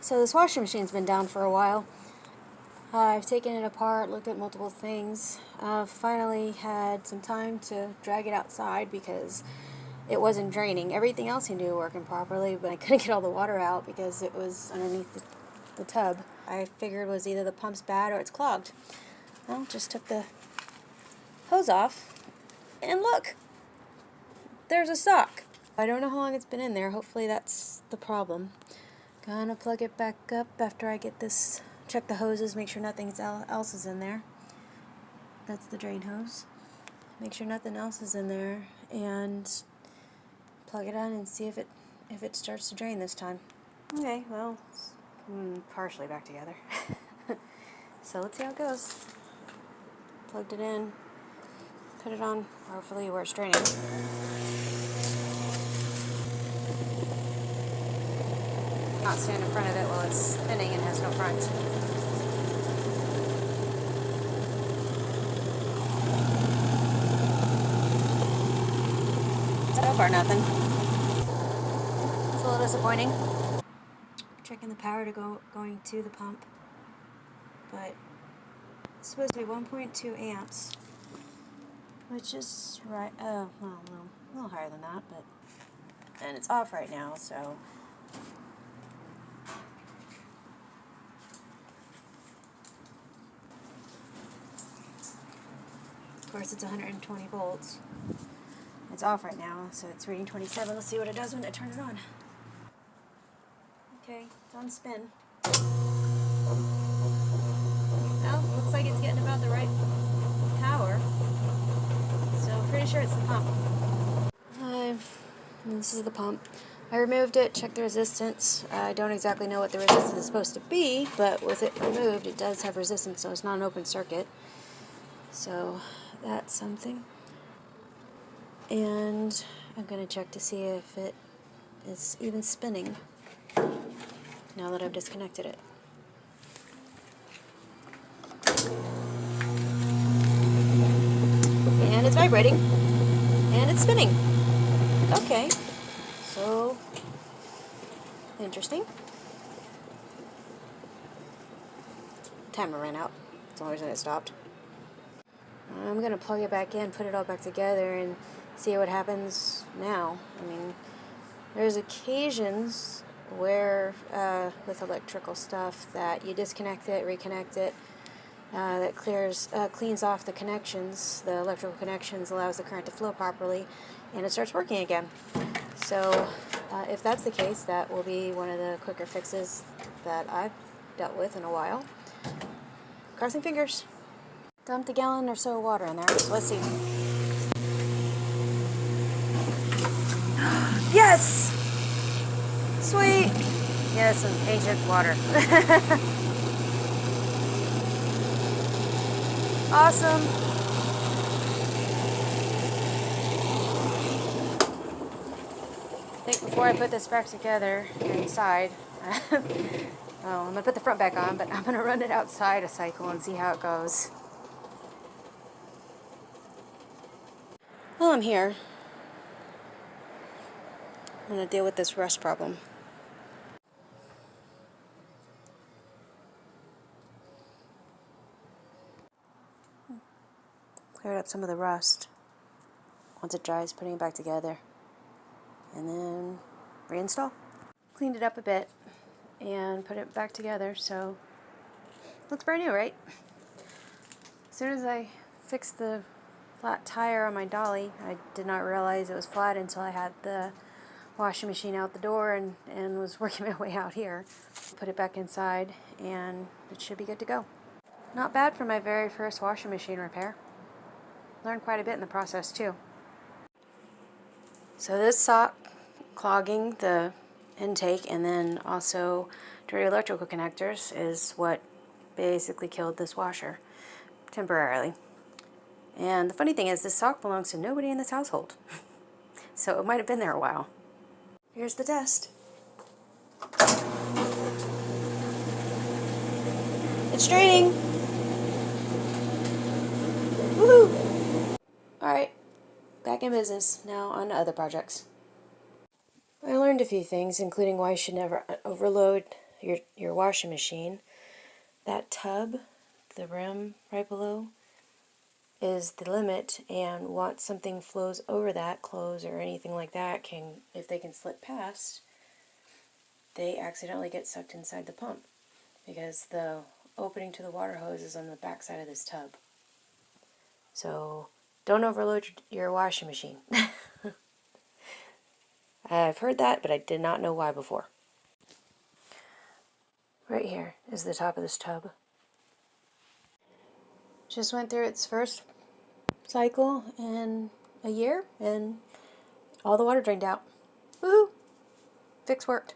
So this washing machine's been down for a while. I've taken it apart, looked at multiple things. Finally had some time to drag it outside because it wasn't draining. Everything else seemed to be working properly, but I couldn't get all the water out because it was underneath the tub. I figured it was either the pump's bad or it's clogged. Well, just took the hose off, and look! There's a sock. I don't know how long it's been in there. Hopefully that's the problem. Gonna plug it back up after I get this, check the hoses, make sure nothing else is in there. That's the drain hose. Make sure nothing else is in there, and plug it on and see if it starts to drain this time. Okay, well, it's partially back together. So let's see how it goes. Plugged it in, put it on, hopefully where it's draining. Not stand in front of it while it's spinning and has no front. So far, nothing. It's a little disappointing. Checking the power to going to the pump, but it's supposed to be 1.2 amps, which is right. Well, a little higher than that, but and it's off right now, so. Of course, it's 120 volts. It's off right now, so it's reading 27. Let's see what it does when I turn it on. Okay, it's on spin. Well, looks like it's getting about the right power. So, pretty sure it's the pump. This is the pump. I removed it, checked the resistance. I don't exactly know what the resistance is supposed to be, but with it removed, it does have resistance, so it's not an open circuit. So, that's something. And I'm going to check to see if it is even spinning now that I've disconnected it. And it's vibrating. And it's spinning. Okay. So, interesting. Timer ran out. That's the only reason it stopped. I'm going to plug it back in, put it all back together, and see what happens now. I mean, there's occasions where, with electrical stuff, that you disconnect it, reconnect it, that cleans off the connections, the electrical connections, allows the current to flow properly, and it starts working again. So, if that's the case, that will be one of the quicker fixes that I've dealt with in a while. Crossing fingers. Dumped a gallon or so of water in there. So let's see. Yes! Sweet! Yeah, some ancient water. Awesome! I think before I put this back together inside, well, I'm going to put the front back on, but I'm going to run it outside a cycle and see how it goes. While I'm here, I'm going to deal with this rust problem. Cleared up some of the rust. Once it dries, putting it back together. And then reinstall. Cleaned it up a bit and put it back together, so looks brand new, right? As soon as I fixed the flat tire on my dolly, I did not realize it was flat until I had the washing machine out the door and was working my way out here. Put it back inside and it should be good to go. Not bad for my very first washing machine repair. Learned quite a bit in the process too. So this sock clogging the intake and then also dirty electrical connectors is what basically killed this washer temporarily. And the funny thing is, this sock belongs to nobody in this household. So it might have been there a while. Here's the test. It's draining. Woohoo! Alright, back in business. Now on to other projects. I learned a few things, including why I should never overload your washing machine, that tub, the rim right below, is the limit, and once something flows over that, clothes or anything like that, if they can slip past, they accidentally get sucked inside the pump because the opening to the water hose is on the back side of this tub. So don't overload your washing machine. I've heard that, but I did not know why before. Right here is the top of this tub. Just went through its first cycle in a year, and all the water drained out. Woohoo! Fix worked.